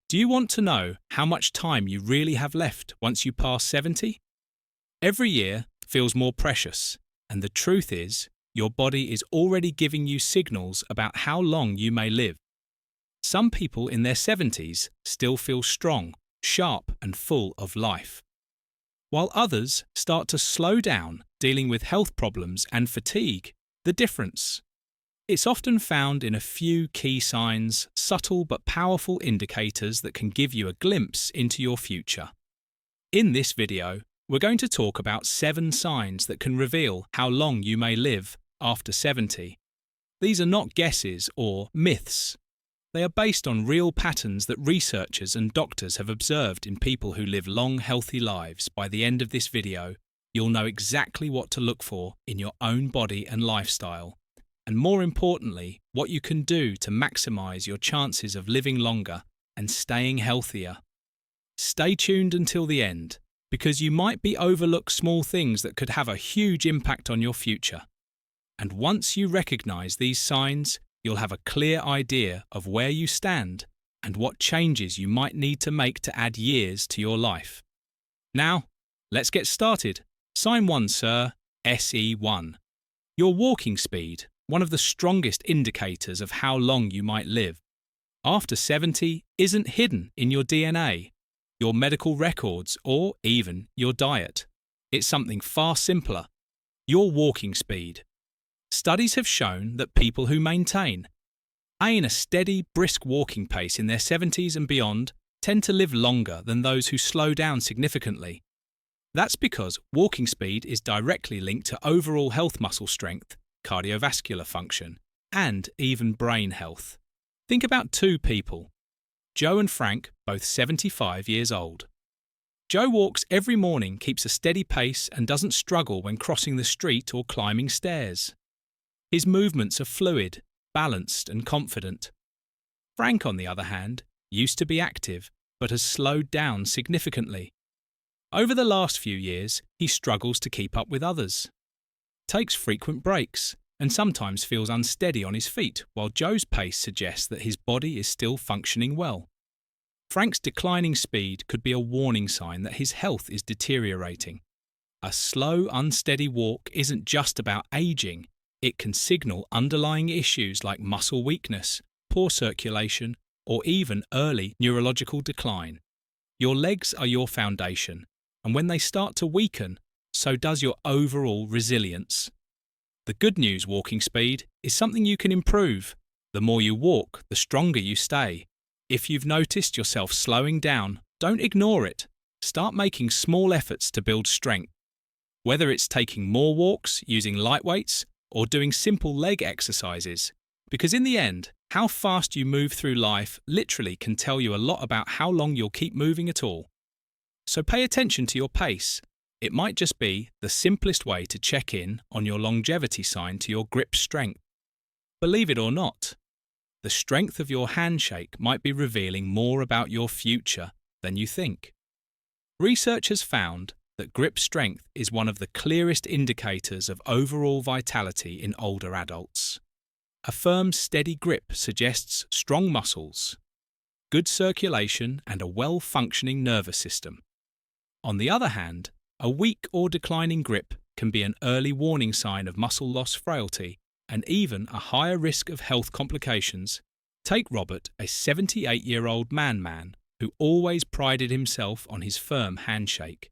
Do you want to know how much time you really have left once you pass 70? Every year feels more precious, and the truth is, your body is already giving you signals about how long you may live. Some people in their 70s still feel strong, sharp, and full of life, while others start to slow down, dealing with health problems and fatigue. The difference? It's often found in a few key signs, subtle but powerful indicators that can give you a glimpse into your future. In this video, we're going to talk about 7 signs that can reveal how long you may live after 70. These are not guesses or myths. They are based on real patterns that researchers and doctors have observed in people who live long, healthy lives. By the end of this video, you'll know exactly what to look for in your own body and lifestyle, and more importantly, what you can do to maximize your chances of living longer and staying healthier. Stay tuned until the end, because you might be overlook small things that could have a huge impact on your future. And once you recognize these signs, you'll have a clear idea of where you stand and what changes you might need to make to add years to your life. Now, let's get started. Sign 1, sir, SE1. Your walking speed, one of the strongest indicators of how long you might live. After 70 isn't hidden in your DNA, your medical records, or even your diet. It's something far simpler: your walking speed. Studies have shown that people who maintain a steady, brisk walking pace in their 70s and beyond tend to live longer than those who slow down significantly. That's because walking speed is directly linked to overall health, muscle strength, cardiovascular function, and even brain health. Think about 2 people, Joe and Frank, both 75 years old. Joe walks every morning, keeps a steady pace, and doesn't struggle when crossing the street or climbing stairs. His movements are fluid, balanced, and confident. Frank, on the other hand, used to be active, but has slowed down significantly. Over the last few years, he struggles to keep up with others, takes frequent breaks, and sometimes feels unsteady on his feet, while Joe's pace suggests that his body is still functioning well. Frank's declining speed could be a warning sign that his health is deteriorating. A slow, unsteady walk isn't just about aging. It can signal underlying issues like muscle weakness, poor circulation, or even early neurological decline. Your legs are your foundation, and when they start to weaken, so does your overall resilience. The good news: walking speed is something you can improve. The more you walk, the stronger you stay. If you've noticed yourself slowing down, don't ignore it. Start making small efforts to build strength. Whether it's taking more walks, using light weights, or doing simple leg exercises, because in the end, how fast you move through life literally can tell you a lot about how long you'll keep moving at all. So pay attention to your pace. It might just be the simplest way to check in on your longevity sign to your grip strength. Believe it or not, the strength of your handshake might be revealing more about your future than you think. Research has found that grip strength is one of the clearest indicators of overall vitality in older adults. A firm, steady grip suggests strong muscles, good circulation, and a well-functioning nervous system. On the other hand, a weak or declining grip can be an early warning sign of muscle loss, frailty, and even a higher risk of health complications. Take Robert, a 78-year-old man who always prided himself on his firm handshake.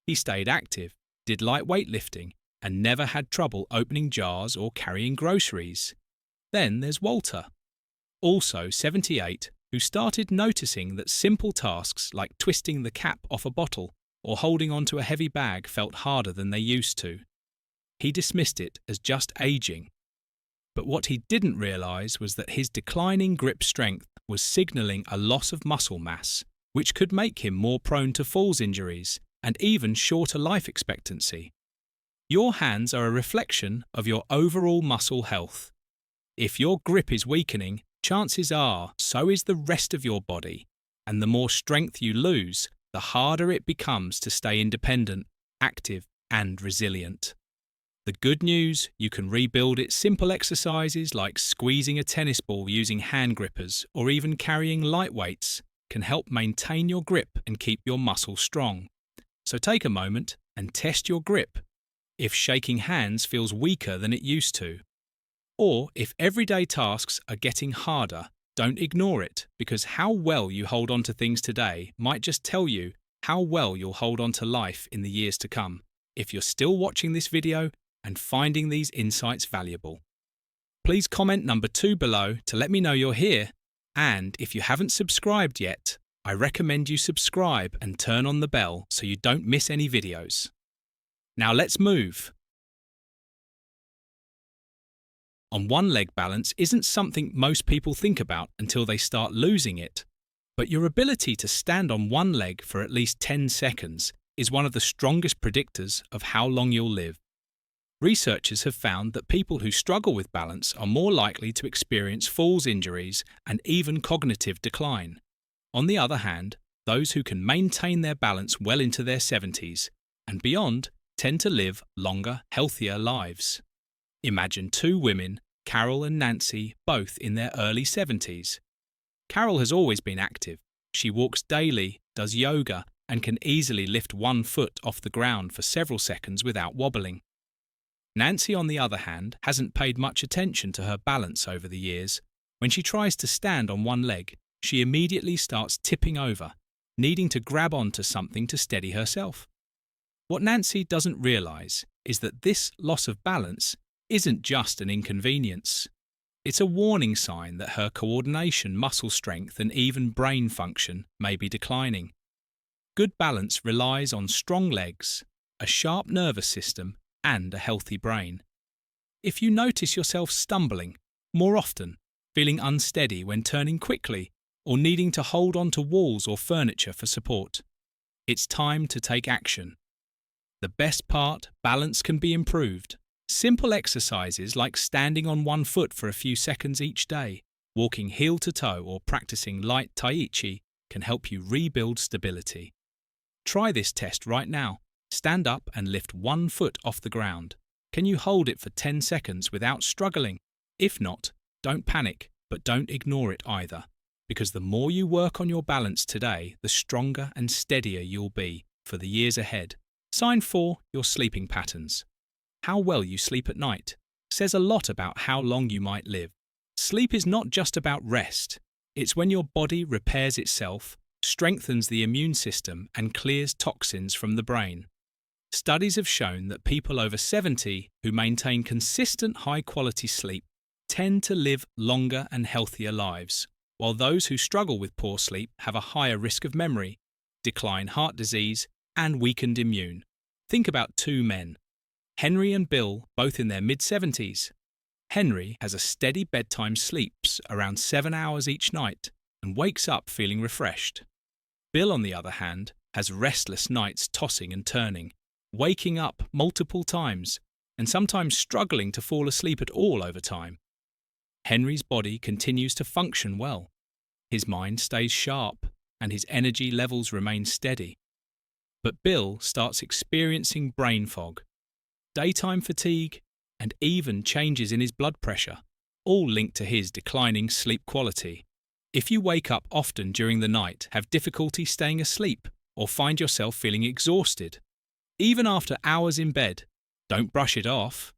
He stayed active, did light weightlifting, and never had trouble opening jars or carrying groceries. Then there's Walter, also 78, who started noticing that simple tasks like twisting the cap off a bottle or holding onto a heavy bag felt harder than they used to. He dismissed it as just aging. But what he didn't realize was that his declining grip strength was signaling a loss of muscle mass, which could make him more prone to falls injuries and even shorter life expectancy. Your hands are a reflection of your overall muscle health. If your grip is weakening, chances are so is the rest of your body, and the more strength you lose, the harder it becomes to stay independent, active, and resilient. The good news: you can rebuild it. Simple exercises like squeezing a tennis ball using hand grippers or even carrying light weights can help maintain your grip and keep your muscles strong. So take a moment and test your grip. If shaking hands feels weaker than it used to, or if everyday tasks are getting harder, don't ignore it, because how well you hold on to things today might just tell you how well you'll hold on to life in the years to come, if you're still watching this video and finding these insights valuable. Please comment number 2 below to let me know you're here, and if you haven't subscribed yet, I recommend you subscribe and turn on the bell so you don't miss any videos. Now let's move. On one leg balance isn't something most people think about until they start losing it, but your ability to stand on one leg for at least 10 seconds is one of the strongest predictors of how long you'll live. Researchers have found that people who struggle with balance are more likely to experience falls injuries and even cognitive decline. On the other hand, those who can maintain their balance well into their 70s and beyond tend to live longer, healthier lives. Imagine 2 women, Carol and Nancy, both in their early 70s. Carol has always been active. She walks daily, does yoga, and can easily lift one foot off the ground for several seconds without wobbling. Nancy, on the other hand, hasn't paid much attention to her balance over the years. When she tries to stand on one leg, she immediately starts tipping over, needing to grab onto something to steady herself. What Nancy doesn't realise is that this loss of balance isn't just an inconvenience. It's a warning sign that her coordination, muscle strength, and even brain function may be declining. Good balance relies on strong legs, a sharp nervous system, and a healthy brain. If you notice yourself stumbling more often, feeling unsteady when turning quickly, or needing to hold on to walls or furniture for support, it's time to take action. The best part, balance can be improved. Simple exercises like standing on one foot for a few seconds each day, walking heel to toe, or practicing light tai chi can help you rebuild stability. Try this test right now. Stand up and lift one foot off the ground. Can you hold it for 10 seconds without struggling? If not, don't panic, but don't ignore it either, because the more you work on your balance today, the stronger and steadier you'll be for the years ahead. Sign 4, your sleeping patterns. How well you sleep at night says a lot about how long you might live. Sleep is not just about rest. It's when your body repairs itself, strengthens the immune system, and clears toxins from the brain. Studies have shown that people over 70 who maintain consistent high-quality sleep tend to live longer and healthier lives, while those who struggle with poor sleep have a higher risk of memory, decline heart disease, and weakened immune. Think about 2 men, Henry and Bill, both in their mid-70s. Henry has a steady bedtime, sleeps around 7 hours each night, and wakes up feeling refreshed. Bill, on the other hand, has restless nights, tossing and turning, waking up multiple times, and sometimes struggling to fall asleep at all over time. Henry's body continues to function well. His mind stays sharp, and his energy levels remain steady. But Bill starts experiencing brain fog, daytime fatigue, and even changes in his blood pressure, all linked to his declining sleep quality. If you wake up often during the night, have difficulty staying asleep, or find yourself feeling exhausted, even after hours in bed, don't brush it off.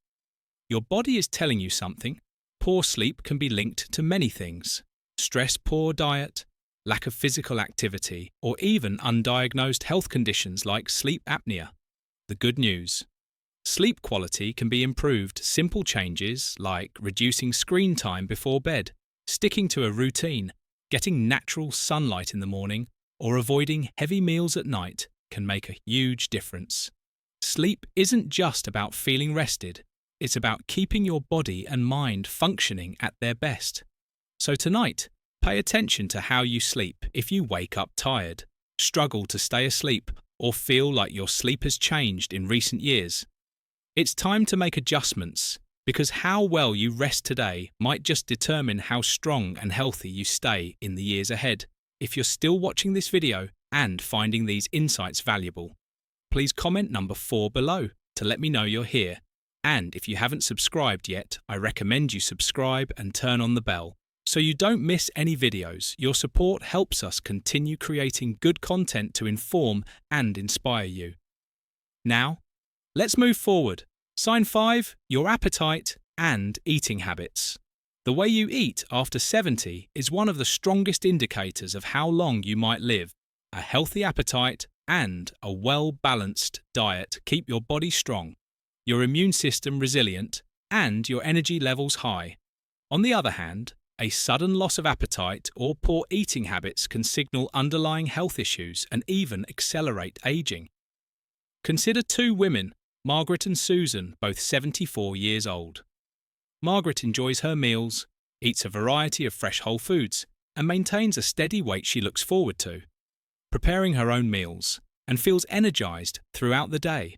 Your body is telling you something. Poor sleep can be linked to many things: stress, poor diet, lack of physical activity, or even undiagnosed health conditions like sleep apnea. The good news: sleep quality can be improved. Simple changes like reducing screen time before bed, sticking to a routine, getting natural sunlight in the morning, or avoiding heavy meals at night can make a huge difference. Sleep isn't just about feeling rested, it's about keeping your body and mind functioning at their best. So tonight, pay attention to how you sleep. If you wake up tired, struggle to stay asleep, or feel like your sleep has changed in recent years, it's time to make adjustments, because how well you rest today might just determine how strong and healthy you stay in the years ahead. If you're still watching this video and finding these insights valuable, please comment number 4 below to let me know you're here. And if you haven't subscribed yet, I recommend you subscribe and turn on the bell So you don't miss any videos. Your support helps us continue creating good content to inform and inspire you. Now, let's move forward. Sign 5, your appetite and eating habits. The way you eat after 70 is one of the strongest indicators of how long you might live. A healthy appetite and a well-balanced diet keep your body strong, your immune system resilient, and your energy levels high. On the other hand, a sudden loss of appetite or poor eating habits can signal underlying health issues and even accelerate aging. Consider 2 women, Margaret and Susan, both 74 years old. Margaret enjoys her meals, eats a variety of fresh whole foods, and maintains a steady weight she looks forward to, preparing her own meals, and feels energized throughout the day.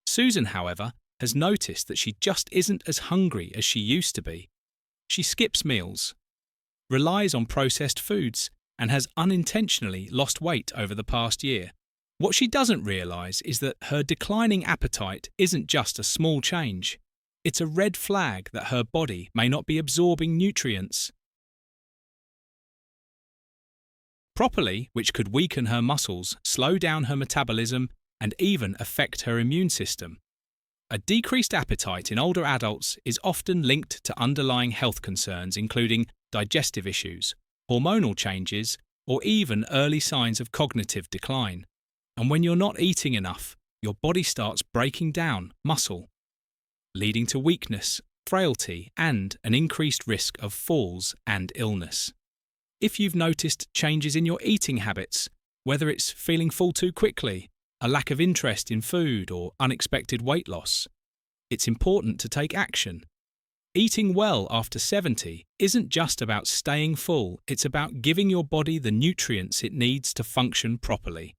Susan, however, has noticed that she just isn't as hungry as she used to be. She skips meals, relies on processed foods, and has unintentionally lost weight over the past year. What she doesn't realize is that her declining appetite isn't just a small change. It's a red flag that her body may not be absorbing nutrients properly, which could weaken her muscles, slow down her metabolism, and even affect her immune system. A decreased appetite in older adults is often linked to underlying health concerns, including digestive issues, hormonal changes, or even early signs of cognitive decline. And when you're not eating enough, your body starts breaking down muscle, leading to weakness, frailty, and an increased risk of falls and illness. If you've noticed changes in your eating habits, whether it's feeling full too quickly, a lack of interest in food, or unexpected weight loss, it's important to take action. Eating well after 70 isn't just about staying full, it's about giving your body the nutrients it needs to function properly.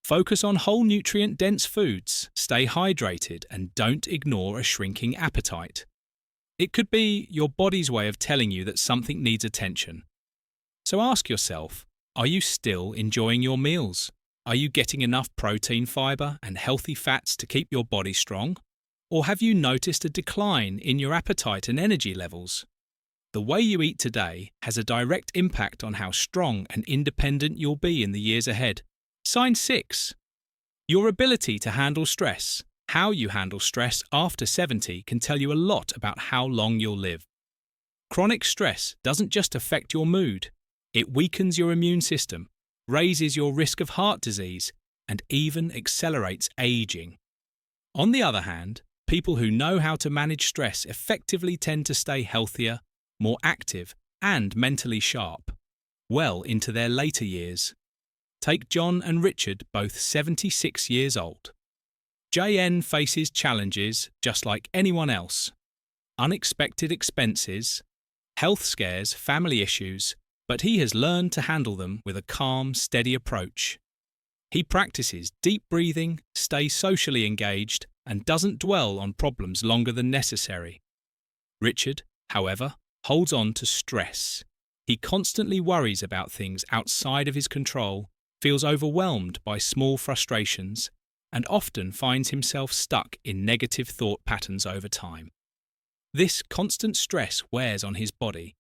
Focus on whole nutrient-dense foods, stay hydrated, and don't ignore a shrinking appetite. It could be your body's way of telling you that something needs attention. So ask yourself, are you still enjoying your meals? Are you getting enough protein, fiber, and healthy fats to keep your body strong? Or have you noticed a decline in your appetite and energy levels? The way you eat today has a direct impact on how strong and independent you'll be in the years ahead. Sign 6. Your ability to handle stress. How you handle stress after 70 can tell you a lot about how long you'll live. Chronic stress doesn't just affect your mood, it weakens your immune system, raises your risk of heart disease, and even accelerates aging. On the other hand, people who know how to manage stress effectively tend to stay healthier, more active, and mentally sharp, well into their later years. Take John and Richard, both 76 years old. JN faces challenges just like anyone else. Unexpected expenses, health scares, family issues, but he has learned to handle them with a calm, steady approach. He practices deep breathing, stays socially engaged, and doesn't dwell on problems longer than necessary. Richard, however, holds on to stress. He constantly worries about things outside of his control, feels overwhelmed by small frustrations, and often finds himself stuck in negative thought patterns over time. This constant stress wears on his body.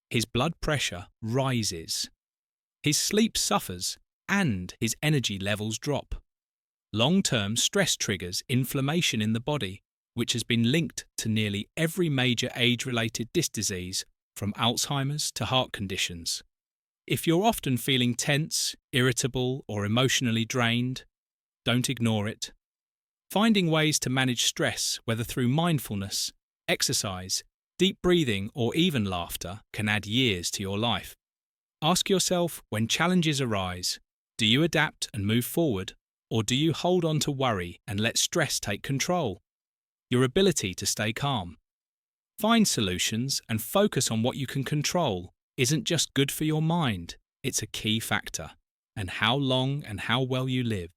His blood pressure rises. His sleep suffers, and his energy levels drop. Long-term stress triggers inflammation in the body, which has been linked to nearly every major age-related disc disease, from Alzheimer's to heart conditions. If you're often feeling tense, irritable, or emotionally drained, don't ignore it. Finding ways to manage stress, whether through mindfulness, exercise, deep breathing, or even laughter, can add years to your life. Ask yourself, when challenges arise, do you adapt and move forward, or do you hold on to worry and let stress take control? Your ability to stay calm. Find solutions and focus on what you can control isn't just good for your mind, it's a key factor, and how long and how well you live.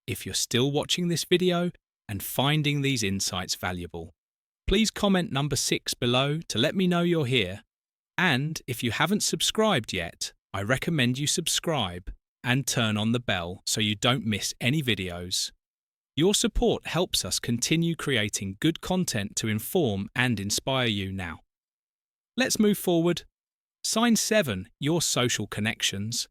If you're still watching this video and finding these insights valuable, please comment number 6 below to let me know you're here. And if you haven't subscribed yet, I recommend you subscribe and turn on the bell so you don't miss any videos. Your support helps us continue creating good content to inform and inspire you now. Let's move forward. Sign 7, your social connections.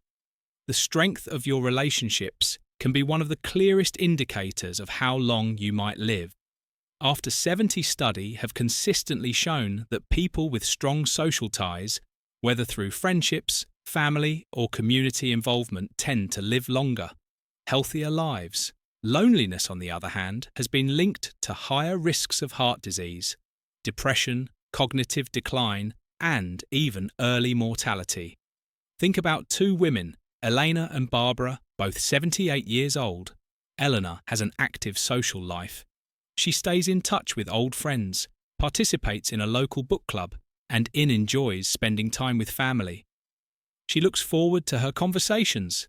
The strength of your relationships can be one of the clearest indicators of how long you might live. After 70 studies have consistently shown that people with strong social ties, whether through friendships, family, or community involvement, tend to live longer, healthier lives. Loneliness, on the other hand, has been linked to higher risks of heart disease, depression, cognitive decline, and even early mortality. Think about two women, Elena and Barbara, both 78 years old. Eleanor has an active social life. She stays in touch with old friends, participates in a local book club, and enjoys spending time with family. She looks forward to her conversations,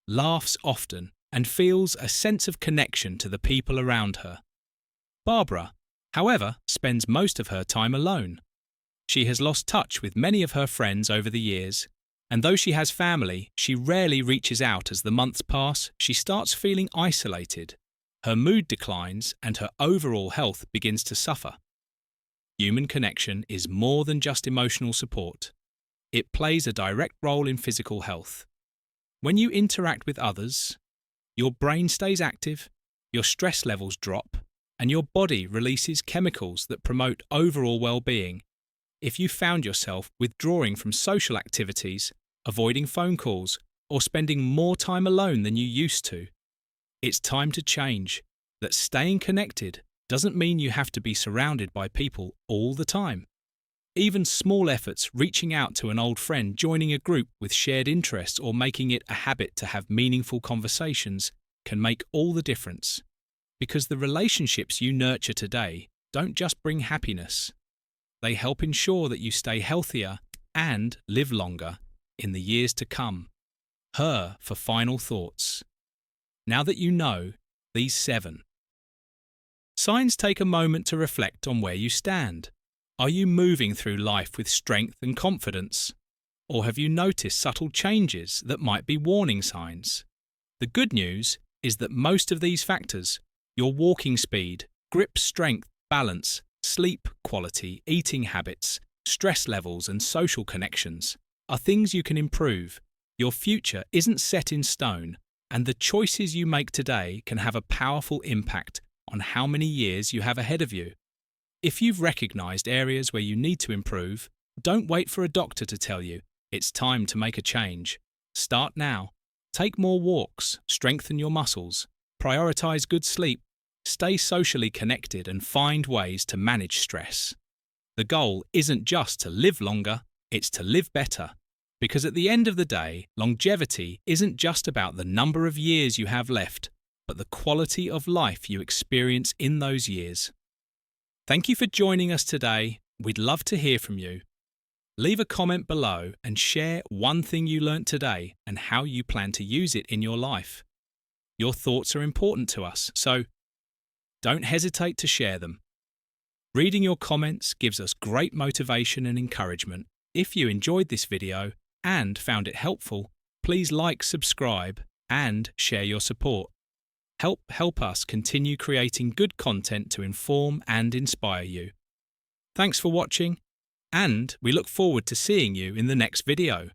laughs often, and feels a sense of connection to the people around her. Barbara, however, spends most of her time alone. She has lost touch with many of her friends over the years, and though she has family, she rarely reaches out. As the months pass, she starts feeling isolated. Her mood declines and her overall health begins to suffer. Human connection is more than just emotional support. It plays a direct role in physical health. When you interact with others, your brain stays active, your stress levels drop, and your body releases chemicals that promote overall well-being. If you found yourself withdrawing from social activities, avoiding phone calls, or spending more time alone than you used to, it's time to change. That staying connected doesn't mean you have to be surrounded by people all the time. Even small efforts, reaching out to an old friend, joining a group with shared interests, or making it a habit to have meaningful conversations, can make all the difference. Because the relationships you nurture today don't just bring happiness. They help ensure that you stay healthier and live longer in the years to come. Her for final thoughts. Now that you know these 7 signs, take a moment to reflect on where you stand. Are you moving through life with strength and confidence? Or have you noticed subtle changes that might be warning signs? The good news is that most of these factors, your walking speed, grip strength, balance, sleep quality, eating habits, stress levels, and social connections, are things you can improve. Your future isn't set in stone, and the choices you make today can have a powerful impact on how many years you have ahead of you. If you've recognized areas where you need to improve, don't wait for a doctor to tell you. It's time to make a change. Start now. Take more walks, strengthen your muscles, prioritize good sleep, stay socially connected, and find ways to manage stress. The goal isn't just to live longer, it's to live better. Because at the end of the day, longevity isn't just about the number of years you have left, but the quality of life you experience in those years. Thank you for joining us today. We'd love to hear from you. Leave a comment below and share one thing you learnt today and how you plan to use it in your life. Your thoughts are important to us, so don't hesitate to share them. Reading your comments gives us great motivation and encouragement. If you enjoyed this video and found it helpful, please like, subscribe, and share your support. Help us continue creating good content to inform and inspire you. Thanks for watching, and we look forward to seeing you in the next video.